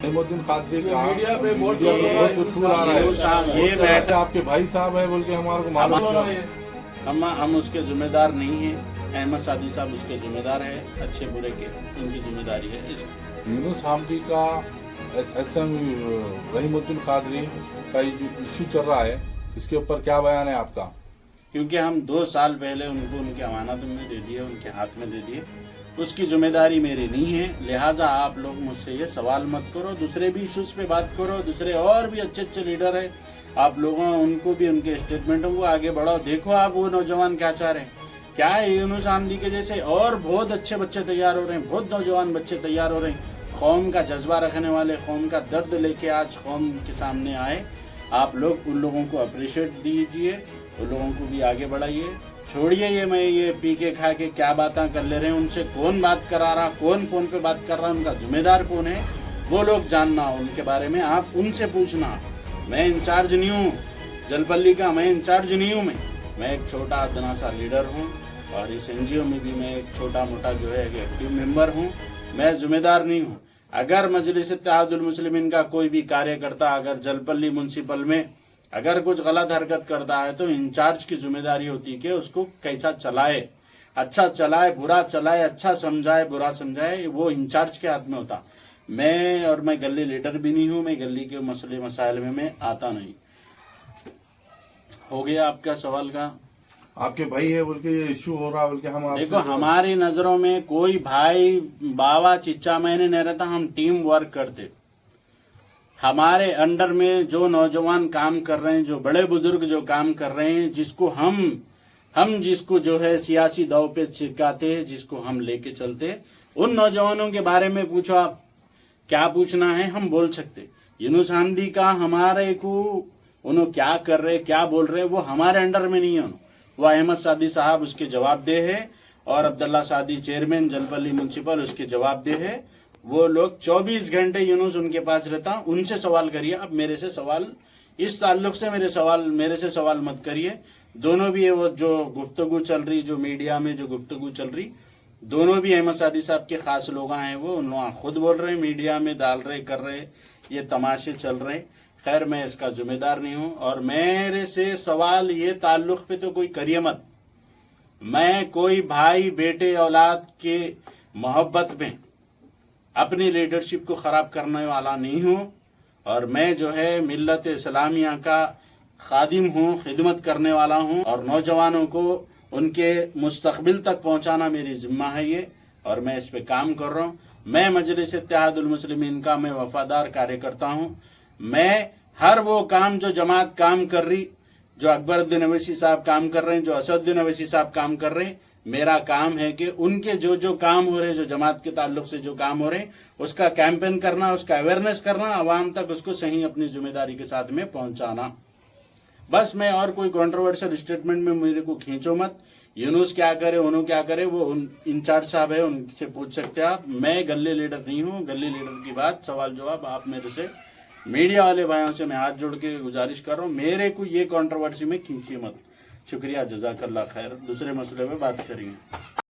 रहीमुद्दीन कादरी का मीडिया पे बहुत बहुत उठूर आ रहा है, ये उससे कहते हैं आपके भाई साहब है बोल के हमारे को मालूम है। हम उसके जिम्मेदार नहीं हैं। अहमद सादी साहब उसके जिम्मेदार है, अच्छे बुरे के उनकी जिम्मेदारी है। इस यूनुस हामिदी का एसएम रहीमुद्दीन कादरी का जो इशू चल रहा है, इसके ऊपर क्या बयान है आपका? क्योंकि हम 2 साल पहले उनको उनके अमानत में दे दिए, उनके हाथ में दे दिए, उसकी जिम्मेदारी मेरी नहीं है। लिहाजा आप लोग मुझसे ये सवाल मत करो। दूसरे भी इश्यूज पे बात करो, दूसरे और भी अच्छे अच्छे लीडर है, आप लोगों उनको भी उनके स्टेटमेंटों को आगे बढ़ाओ। देखो आप वो नौजवान क्या चाह रहे हैं, क्या है। यूनुस हामिदी के जैसे और बहुत अच्छे बच्चे तैयार हो रहे हैं, बहुत नौजवान बच्चे तैयार हो रहे हैं, कौम का जज्बा रखने वाले, कौम का दर्द लेके आज कौम के सामने आए। आप लोग उन लोगों को अप्रिशिएट दीजिए, उन लोगों को भी आगे बढ़ाइए। छोड़िए ये पी के खा के क्या बातें कर ले रहे हैं, उनसे कौन बात करा रहा, कौन फोन पे बात कर रहा, उनका जिम्मेदार कौन है, वो लोग जानना उनके बारे में, आप उनसे पूछना। मैं इंचार्ज नहीं हूँ जलपल्ली का, मैं इंचार्ज नहीं हूँ। मैं एक छोटा अदना सा लीडर हूँ और इस एनजीओ में भी मैं एक छोटा मोटा जो है एक्टिव मेंबर हूँ। मैं जिम्मेदार नहीं हूँ। अगर मजलिस इत्तेहादुल मुस्लिमीन का कोई भी कार्यकर्ता अगर जलपल्ली म्युनिसिपल में अगर कुछ गलत हरकत करता है तो इंचार्ज की जिम्मेदारी होती है कि उसको कैसा चलाए, अच्छा चलाए, बुरा चलाए, अच्छा समझाए, बुरा समझाए, वो इंचार्ज के हाथ में होता। मैं गली लीडर भी नहीं हूँ, मैं गली के मसले मसाइल में मैं आता नहीं। हो गया आपका सवाल का? आपके भाई है बोल के ये इशू हो रहा बोल के हम देखो हमारी नजरों में कोई भाई बाबा चिच्चा मैंने नहीं रहता, हम टीम वर्क करते। हमारे अंडर में जो नौजवान काम कर रहे हैं, जो बड़े बुजुर्ग जो काम कर रहे हैं, जिसको हम जिसको जो है सियासी दाव पे छिड़काते हैं, जिसको हम लेके चलते, उन नौजवानों के बारे में पूछो। आप क्या पूछना है हम बोल सकते। यूनुस हामिदी का हमारे को उन्होंने क्या कर रहे, क्या बोल रहे, वो हमारे अंडर में नहीं है। वो अहमद सादी साहब उसके जवाबदेह है और अब्दुल्ला सादी चेयरमैन जलपल्ली म्युनिसिपल उसके जवाबदेह है। वो लोग 24 घंटे यूनुस उनके पास रहता, उनसे सवाल करिए। अब मेरे से सवाल इस ताल्लुक से मेरे से सवाल मत करिए। दोनों भी वो जो गुफ्तगू चल रही, जो मीडिया में जो गुफ्तगू चल रही, दोनों भी अहमद सादी साहब के खास लोग हैं। वो उन लोग खुद बोल रहे, मीडिया में डाल रहे, कर रहे, ये तमाशे चल रहे। खैर मैं इसका जिम्मेदार नहीं हूँ और मेरे से सवाल ये ताल्लुक पे तो कोई करिए मत। मैं कोई भाई बेटे औलाद के मोहब्बत में अपनी लीडरशिप को खराब करने वाला नहीं हूँ और मैं जो है मिल्लत इस्लामिया का खादिम हूँ, खिदमत करने वाला हूँ और नौजवानों को उनके मुस्तकबिल तक पहुँचाना मेरी जिम्मा है ये, और मैं इस पे काम कर रहा हूँ। मैं मजलिस इत्तेहादुल मुस्लिमीन का मैं वफादार कार्यकर्ता हूँ। मैं हर वो काम जो जमात काम कर रही, जो अकबरुद्दीन अवैसी साहब काम कर रहे हैं, जो असदुद्दीन अवैसी साहब काम कर रहे हैं, मेरा काम है कि उनके जो जो काम हो रहे हैं, जो जमात के ताल्लुक से जो काम हो रहे हैं, उसका कैंपेन करना, उसका अवेयरनेस करना, आवाम तक उसको सही अपनी जिम्मेदारी के साथ में पहुंचाना। बस मैं और कोई कंट्रोवर्शियल स्टेटमेंट में मेरे को खींचो मत। यूनुस क्या करे, उन्होंने क्या करे, वो इंचार्ज साहब है, उनसे पूछ सकते हैं आप। मैं गली लीडर नहीं हूँ। गली लीडर की बात सवाल जवाब आप मेरे से, मीडिया वाले भाइयों से मैं हाथ जोड़ के गुजारिश कर रहा हूँ, मेरे को ये कंट्रोवर्सी में खींचिए मत। शुक्रिया, जज़ाकल्लाह खैर। दूसरे मसले में बात करेंगे।